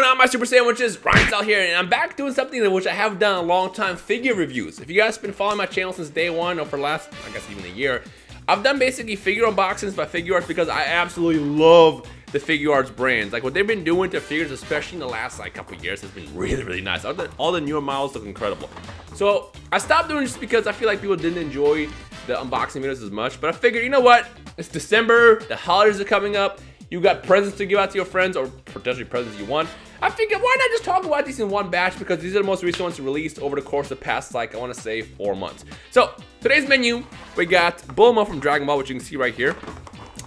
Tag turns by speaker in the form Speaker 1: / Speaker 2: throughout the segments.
Speaker 1: on, my Super Sandwiches? Ryan Style here, and I'm back doing something which I haven't done in a long time, figure reviews. If you guys have been following my channel since day one, or for the last, I guess even a year, I've done basically figure unboxings by Figuarts because I absolutely love the Figuarts brands. Like what they've been doing to figures, especially in the last like couple years, has been really nice. All the newer models look incredible. So I stopped doing this because I feel like people didn't enjoy the unboxing videos as much, but I figured, you know what? It's December, the holidays are coming up. You got presents to give out to your friends, or potentially presents you want. I figured, why not just talk about these in one batch, because these are the most recent ones released over the course of the past, like, I want to say 4 months. So, today's menu, we got Bulma from Dragon Ball, which you can see right here.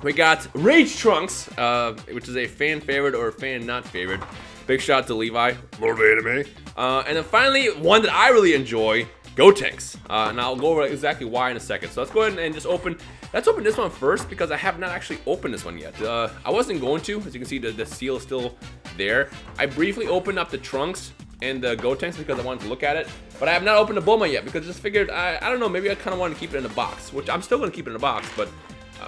Speaker 1: We got Rage Trunks, which is a fan favorite or a fan not favorite. Big shout out to Levi, Lord of Anime. And then finally, one that I really enjoy, Gotenks. And I'll go over exactly why in a second. So let's go ahead and just open. Let's open this one first because I have not actually opened this one yet. I wasn't going to. As you can see, the seal is still there. I briefly opened up the Trunks and the Gotenks because I wanted to look at it. But I have not opened the Bulma yet because I just figured, I don't know, maybe I kind of wanted to keep it in the box. Which I'm still going to keep it in the box, but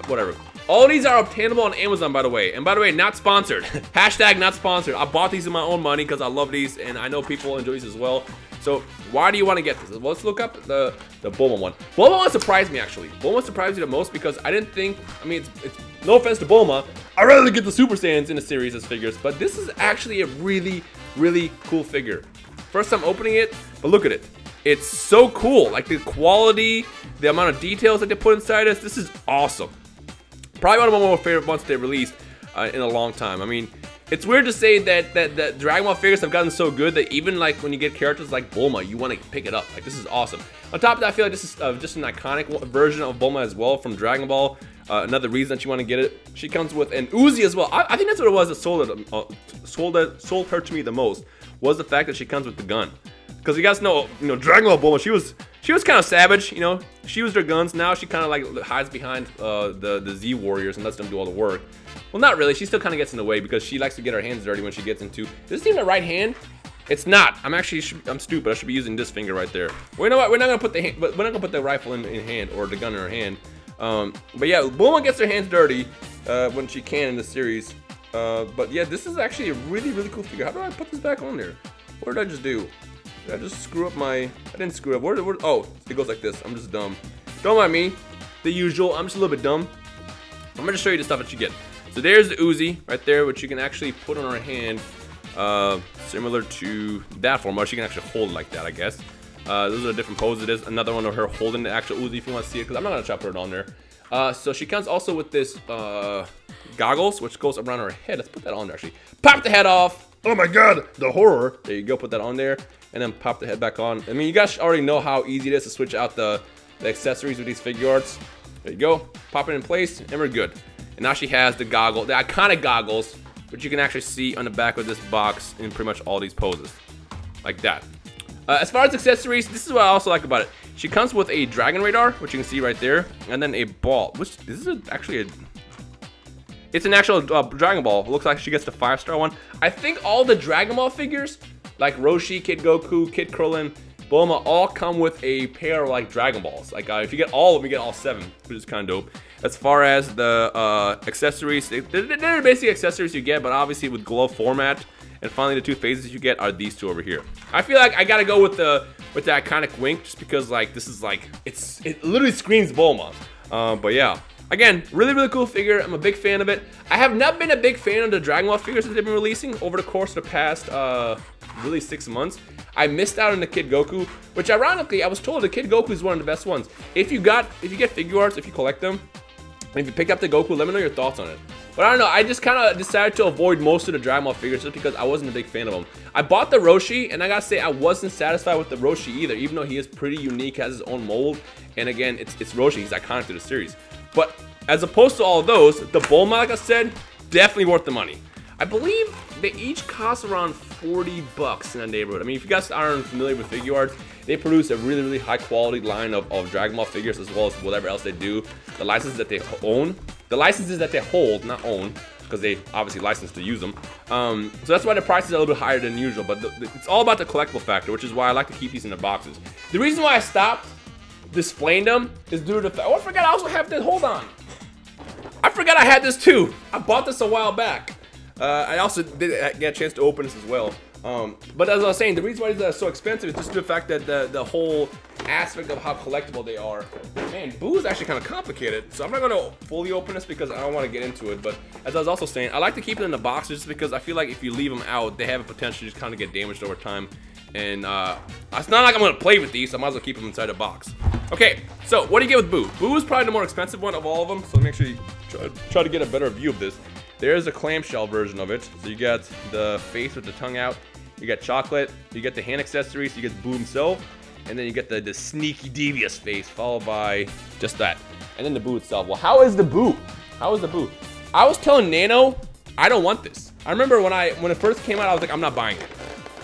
Speaker 1: whatever. All these are obtainable on Amazon, by the way. And by the way, not sponsored. Hashtag not sponsored. I bought these in my own money because I love these and I know people enjoy these as well. So why do you want to get this? Well, let's look up the Bulma one. Bulma one surprised me, actually. Bulma surprised me the most because I didn't think, I mean, it's no offense to Bulma, I'd rather get the Super Saiyans in the series as figures, but this is actually a really cool figure. First time opening it, but look at it. It's so cool. Like the quality, the amount of details that they put inside this is awesome. Probably one of my more favorite ones they released in a long time. I mean, it's weird to say that Dragon Ball figures have gotten so good that even like when you get characters like Bulma, you want to pick it up. Like this is awesome. On top of that, I feel like this is just an iconic version of Bulma as well from Dragon Ball. Another reason that you want to get it. She comes with an Uzi as well. I think that's what it was that sold her to me the most, was the fact that she comes with the gun. Because you guys know, Dragon Ball Bulma, she was kind of savage, She used her guns. Now she kind of like hides behind the Z Warriors and lets them do all the work. Well, not really. She still kind of gets in the way because she likes to get her hands dirty when she gets into. Is this even the right hand? It's not. I'm stupid. I should be using this finger right there. Well, you know what? We're not gonna put the rifle in hand or the gun in her hand. But yeah, Bulma gets her hands dirty when she can in the series. But yeah, this is actually a really cool figure. How do I put this back on there? What did I just do? Did I just screw up my? I didn't screw up. Oh, it goes like this. I'm just dumb. Don't mind me. The usual. I'm just a little bit dumb. I'm gonna show you the stuff that you get. So there's the Uzi right there, which you can actually put on her hand, similar to that form. She can actually hold it like that, I guess. Those are different poses. There's another one of her holding the actual Uzi if you want to see it, because I'm not gonna try to put it on there. So she comes also with this goggles, which goes around her head. Let's put that on there actually. Pop the head off. Oh my God, the horror. There you go. Put that on there, and then pop the head back on. I mean, you guys already know how easy it is to switch out the accessories with these Figuarts. There you go. Pop it in place, and we're good. And now she has the goggle, the iconic goggles, which you can actually see on the back of this box in pretty much all these poses, like that. As far as accessories, this is what I also like about it. She comes with a Dragon Radar, which you can see right there, and then a ball. Which this is actually it's an actual Dragon Ball. It looks like she gets the 5-star one. I think all the Dragon Ball figures, like Roshi, Kid Goku, Kid Krillin, Bulma, all come with a pair of like Dragon Balls. Like if you get all of them, you get all 7, which is kind of dope. As far as the accessories, they're basic accessories you get, but obviously with glove format. And finally, the 2 phases you get are these 2 over here. I feel like I gotta go with the iconic wink, just because like this is like it literally screams Bulma. But yeah, again, really cool figure. I'm a big fan of it. I have not been a big fan of the Dragon Ball figures that they've been releasing over the course of the past really 6 months. I missed out on the Kid Goku, which ironically I was told the Kid Goku is one of the best ones. If you get Figuarts, if you collect them, and if you pick up the Goku, let me know your thoughts on it. But I don't know, I just kind of decided to avoid most of the Dragon Ball figures just because I wasn't a big fan of them. I bought the Roshi, and I gotta say, I wasn't satisfied with the Roshi either, even though he is pretty unique, has his own mold. And again, it's Roshi, he's iconic to the series. But as opposed to all those, the Bulma, like I said, definitely worth the money. I believe they each cost around 40 bucks in that neighborhood. I mean, if you guys aren't familiar with Figuarts, they produce a really high quality line of Dragon Ball figures, as well as whatever else they do. The licenses that they own, the licenses that they hold, not own, because they obviously licensed to use them. So that's why the prices are a little bit higher than usual, but it's all about the collectible factor, which is why I like to keep these in the boxes. The reason why I stopped displaying them is due to the fact, oh, I forgot I also have this, hold on. I forgot I had this too. I bought this a while back. I also did get a chance to open this as well. But as I was saying, the reason why these are so expensive is just the fact that the whole aspect of how collectible they are. Man, Boo is actually kind of complicated, so I'm not going to fully open this because I don't want to get into it. But as I was also saying, I like to keep it in the box just because I feel like if you leave them out, they have a potential to just kind of get damaged over time. And it's not like I'm going to play with these, so I might as well keep them inside a box. Okay, so what do you get with Boo? Boo is probably the more expensive one of all of them, so make sure you try to get a better view of this. There's a clamshell version of it. So you got the face with the tongue out, you got chocolate, you get the hand accessories, you get Boo himself, and then you get the sneaky devious face followed by just that. And then the Boo itself. Well, how is the Boo? How is the Boo? I was telling Nano, I don't want this. I remember when it first came out, I was like, I'm not buying it.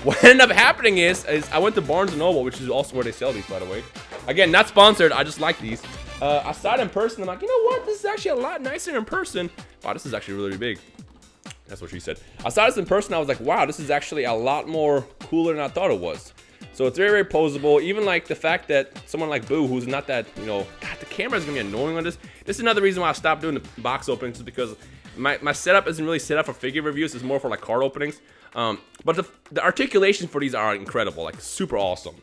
Speaker 1: What ended up happening is I went to Barnes & Noble, which is also where they sell these, by the way. Again, not sponsored, I just like these. I saw it in person, I'm like, you know what, this is actually a lot nicer in person. Wow, this is actually really big. That's what she said. I saw this in person, I was like, wow, this is actually a lot more cooler than I thought it was. So it's very, very posable. Even like the fact that someone like Boo, who's not that, you know, God, the camera is gonna be annoying on this. This is another reason why I stopped doing the box openings, is because my setup isn't really set up for figure reviews, it's more for like card openings. But the articulations for these are incredible, like super awesome.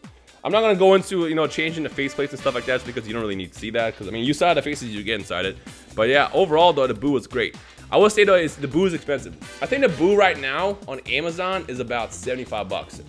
Speaker 1: I'm not gonna go into, you know, changing the faceplates and stuff like that, just because you don't really need to see that. Because I mean, you saw the faces you get inside it. But yeah, overall though, the Boo is great. I will say though, the Boo is expensive. I think the Boo right now on Amazon is about 75 bucks.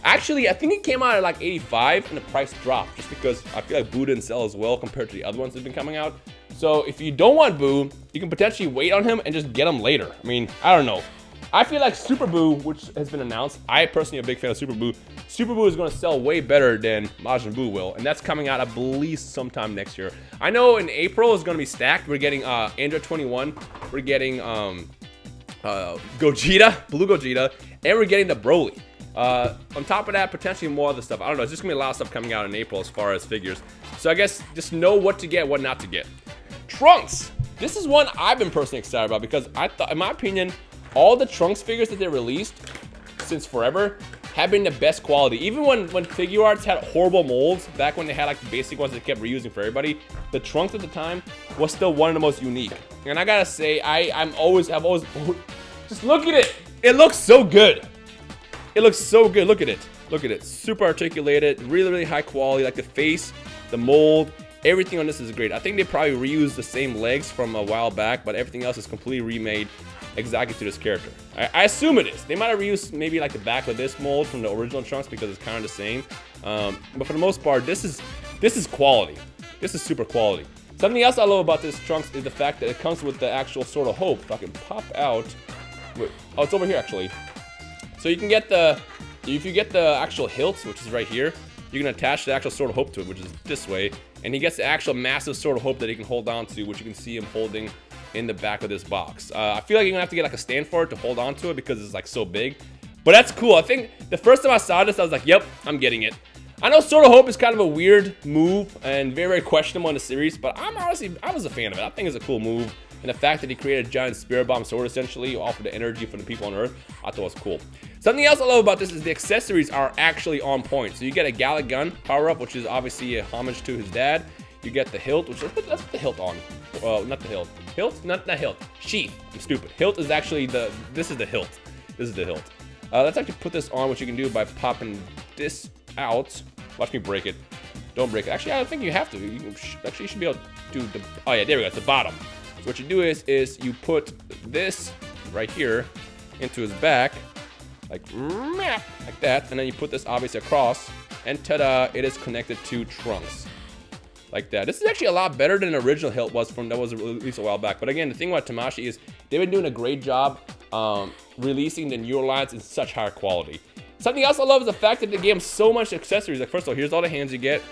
Speaker 1: Actually, I think it came out at like 85 and the price dropped just because I feel like Boo didn't sell as well compared to the other ones that have been coming out. So if you don't want Boo, you can potentially wait on him and just get him later. I mean, I don't know. I feel like Super Boo, which has been announced, I personally am a big fan of Super Boo. Super Boo is going to sell way better than Majin Buu will, and that's coming out, I believe, sometime next year. I know in April is going to be stacked. We're getting Android 21, we're getting Gogeta, Blue Gogeta, and we're getting the Broly. On top of that, potentially more other stuff. I don't know, there's just going to be a lot of stuff coming out in April as far as figures. So I guess just know what to get, what not to get. Trunks! This is one I've been personally excited about because I thought, in my opinion, all the Trunks figures that they released since forever have been the best quality. Even when Figuarts had horrible molds, back when they had like the basic ones they kept reusing for everybody, the Trunks at the time was still one of the most unique. And I gotta say, I've always, just look at it. It looks so good. It looks so good. Look at it. Look at it. Super articulated, really, really high quality. Like the face, the mold, everything on this is great. I think they probably reused the same legs from a while back, but everything else is completely remade exactly to this character. I assume it is. They might have reused maybe like the back of this mold from the original Trunks because it's kind of the same. But for the most part, this is quality. This is super quality. Something else I love about this Trunks is the fact that it comes with the actual Sword of Hope. If I can pop out, wait, oh, it's over here actually. So you can get if you get the actual hilt, which is right here, you can attach the actual Sword of Hope to it, which is this way, and he gets the actual massive Sword of Hope that he can hold on to, which you can see him holding in the back of this box. I feel like you're gonna have to get like a stand for it to hold on to it because it's like so big. But that's cool. I think the first time I saw this, I was like, yep, I'm getting it. I know Sword of Hope is kind of a weird move and very, very questionable in the series, but I was a fan of it. I think it's a cool move. And the fact that he created a giant spirit bomb sword essentially off of the energy from the people on Earth, I thought was cool. Something else I love about this is the accessories are actually on point. So you get a Gallic Gun power-up, which is obviously a homage to his dad. You get the hilt, which let's put the hilt on. Well, not the hilt. Hilt? Not hilt. Sheath. I'm stupid. Hilt is actually this is the hilt. This is the hilt. Let's actually put this on, which you can do by popping this out. Watch me break it. Don't break it. Actually, I don't think you have to. You should be able to do the, oh yeah, there we go, it's the bottom. So what you do is you put this right here into his back, like that, and then you put this obviously across, and ta-da, it is connected to Trunks. Like that. This is actually a lot better than the original hilt was that was released a while back. But again, the thing about Tamashii is they've been doing a great job releasing the newer lines in such higher quality. Something else I love is the fact that they gave him so much accessories. Like first of all, here's all the hands you get.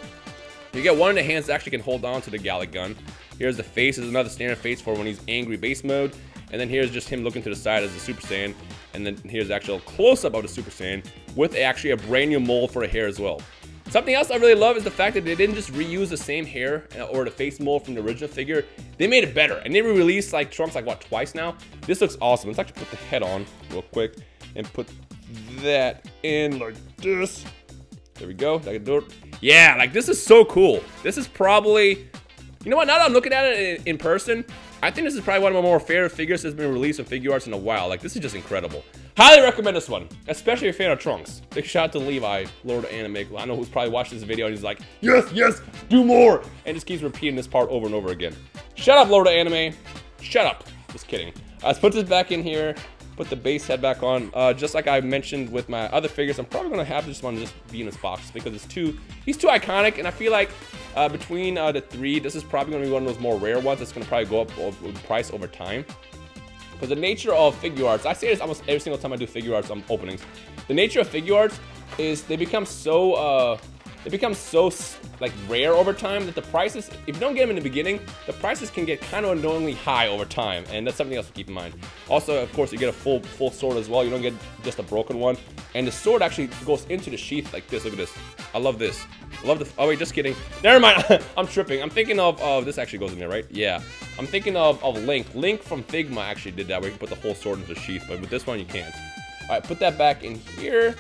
Speaker 1: You get one of the hands that actually can hold on to the Gallic Gun. Here's the face, is another standard face for when he's angry base mode. And then here's just him looking to the side as the Super Saiyan. And then here's the actual close-up of the Super Saiyan with actually a brand new mold for the hair as well. Something else I really love is the fact that they didn't just reuse the same hair or the face mold from the original figure. They made it better. And they released like Trunks like what, twice now? This looks awesome. Let's actually put the head on real quick and put that in like this. There we go. I can do it. Yeah, like this is so cool. This is probably, you know what, now that I'm looking at it in person, I think this is probably one of my more favorite figures that's been released of Figuarts in a while. Like, this is just incredible. Highly recommend this one, especially if you're a fan of Trunks. Big shout out to Levi, Lord of Anime. I know who's probably watched this video and he's like, yes, yes, do more, and just keeps repeating this part over and over again. Shut up, Lord of Anime. Shut up. Just kidding. Let's put this back in here. Put the base head back on. Just like I mentioned with my other figures, I'm probably gonna have this one just be in this box because he's too iconic, and I feel like between the three, this is probably gonna be one of those more rare ones that's gonna probably go up in price over time. Because the nature of Figuarts, I say this almost every single time I do Figuarts openings. The nature of Figuarts is they become so like rare over time that the prices, if you don't get them in the beginning, the prices can get kind of annoyingly high over time, and that's something else to keep in mind. Also, of course, you get a full sword as well. You don't get just a broken one, and the sword actually goes into the sheath like this. Look at this. I love this. I love the. Oh wait, just kidding. Never mind. I'm tripping. I'm thinking of this actually goes in there, right? Yeah. I'm thinking of Link. Link from Figma actually did that, where you can put the whole sword into the sheath, but with this one you can't. All right, put that back in here,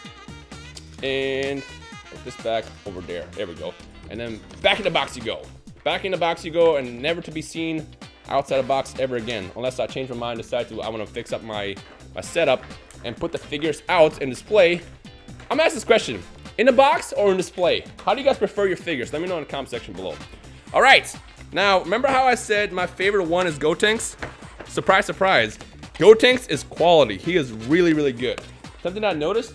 Speaker 1: and put this back over there. There we go. And then back in the box you go. Back in the box you go, and never to be seen outside the box ever again, unless I change my mind, decide to I want to fix up my setup and put the figures out and display. I'm gonna ask this question: in the box or in display? How do you guys prefer your figures? Let me know in the comment section below. All right. Now, remember how I said my favorite one is Gotenks? Surprise, surprise. Gotenks is quality. He is really, really good. Something I noticed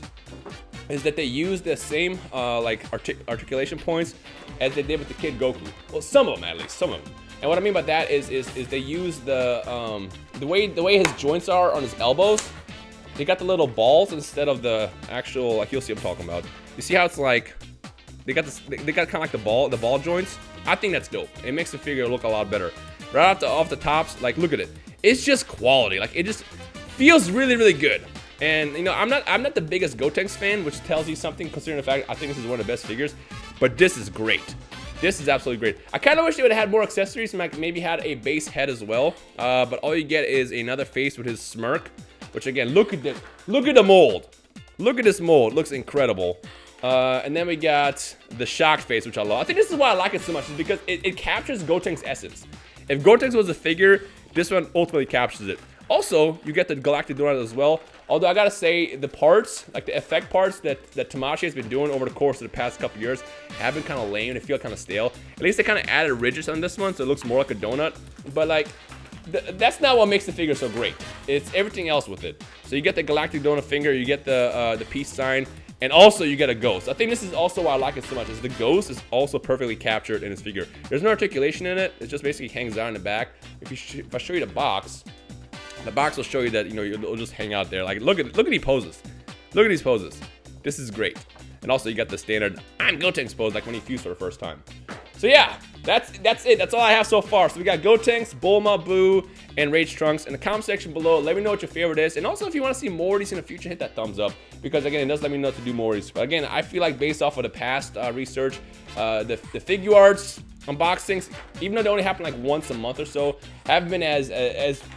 Speaker 1: is that they use the same like articulation points as they did with the Kid Goku. Well, some of them at least, some of them. And what I mean by that is they use the way his joints are on his elbows. They got the little balls instead of the actual, like, you'll see what I'm talking about. You see how it's like they got kind of like the ball joints. I think that's dope. It makes the figure look a lot better. Right off the tops, like, look at it. It's just quality. Like, it just feels really, really good. And you know, I'm not the biggest Gotenks fan, which tells you something considering the fact I think this is one of the best figures. But this is great. This is absolutely great. I kind of wish they would have had more accessories and like maybe had a base head as well. But all you get is another face with his smirk, which again, look at this. Look at the mold. Look at this mold. It looks incredible. And then we got the shocked face, which I love. I think this is why I like it so much, is because it captures Gotenks' essence. If Gotenks was a figure, this one ultimately captures it. Also, you get the Galactic Donut as well. Although I gotta say, the parts, like the effect parts that Tamashii has been doing over the course of the past couple years have been kind of lame. They feel kind of stale. At least they kind of added ridges on this one, so it looks more like a donut. But like, that's not what makes the figure so great. It's everything else with it. So you get the Galactic Donut finger, you get the peace sign, and also you get a ghost. I think this is also why I like it so much, is the ghost is also perfectly captured in this figure. There's no articulation in it. It just basically hangs down in the back. If I show you the box will show you that, you know, it'll just hang out there. Like, look at these poses. Look at these poses. This is great. And also you got the standard I'm Gotenks pose, like when he fused for the first time. So yeah, that's it. That's all I have so far. So we got Gotenks, Bulma, Boo, and Rage Trunks. In the comment section below, let me know what your favorite is. And also, if you want to see more of these in the future, hit that thumbs up. Because again, it does let me know to do more of these. But again, I feel like based off of the past research, the Figuarts unboxings, even though they only happen like once a month or so, haven't been as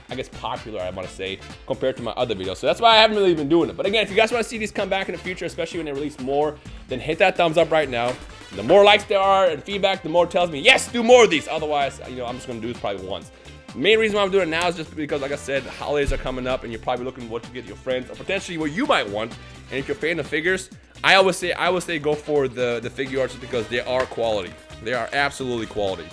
Speaker 1: I guess popular, I want to say, compared to my other videos. So that's why I haven't really been doing it. But again, if you guys want to see these come back in the future, especially when they release more, then hit that thumbs up right now. The more likes there are and feedback, the more it tells me, yes, do more of these. Otherwise, you know, I'm just going to do this probably once. The main reason why I'm doing it now is just because, like I said, the holidays are coming up and you're probably looking what to get your friends or potentially what you might want. And if you're a fan of figures, I always say go for the Figuarts because they are quality. They are absolutely quality.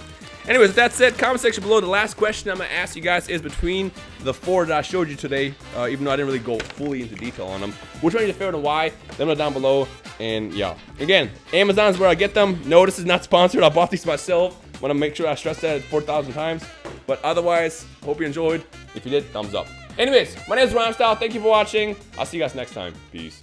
Speaker 1: Anyways, with that said, comment section below, the last question I'm going to ask you guys is between the 4 that I showed you today, even though I didn't really go fully into detail on them. Which one is your favorite and why? Let me know down below. And yeah, again, Amazon is where I get them. No, this is not sponsored. I bought these myself. Want to make sure I stress that 4,000 times. But otherwise, hope you enjoyed. If you did, thumbs up. Anyways, my name is Rhymestyle. Thank you for watching. I'll see you guys next time. Peace.